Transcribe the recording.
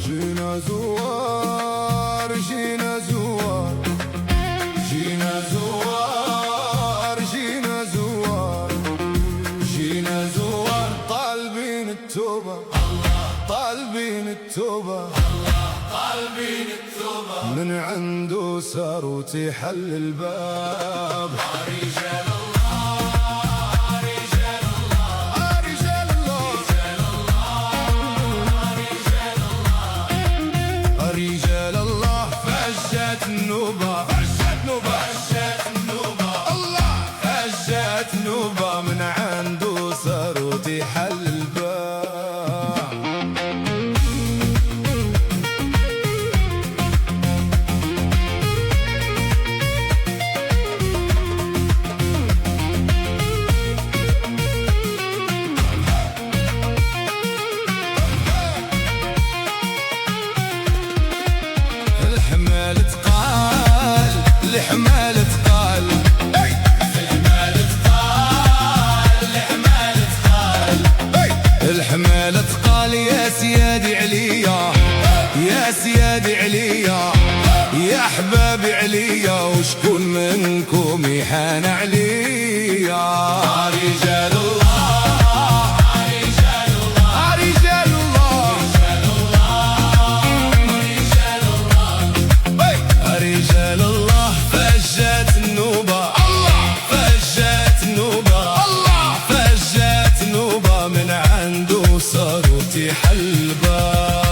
جينا زوار جينا زوار جينا زوار جينا زوار جينا زوار طالبين التوبة طالبين التوبة طالبين التوبة من عنده سار وتحل الباب. رجال رجال الله فجت النوبة فجت نوبة فجت النوبة الله فجت نوبة من عنده ساروتي حل الباب. الحمال تقال الحمال تقال الحمال تقال الحمال تقال الحمال تقال يا سيادي عليا يا سيادي عليا يا احبابي عليا وشكون منكم يحان عليا. رجال الله رجال الله رجال الله رجال الله فجت النوبة الله فجت النوبة الله فجت النوبة من عنده صاروتي حل الباب.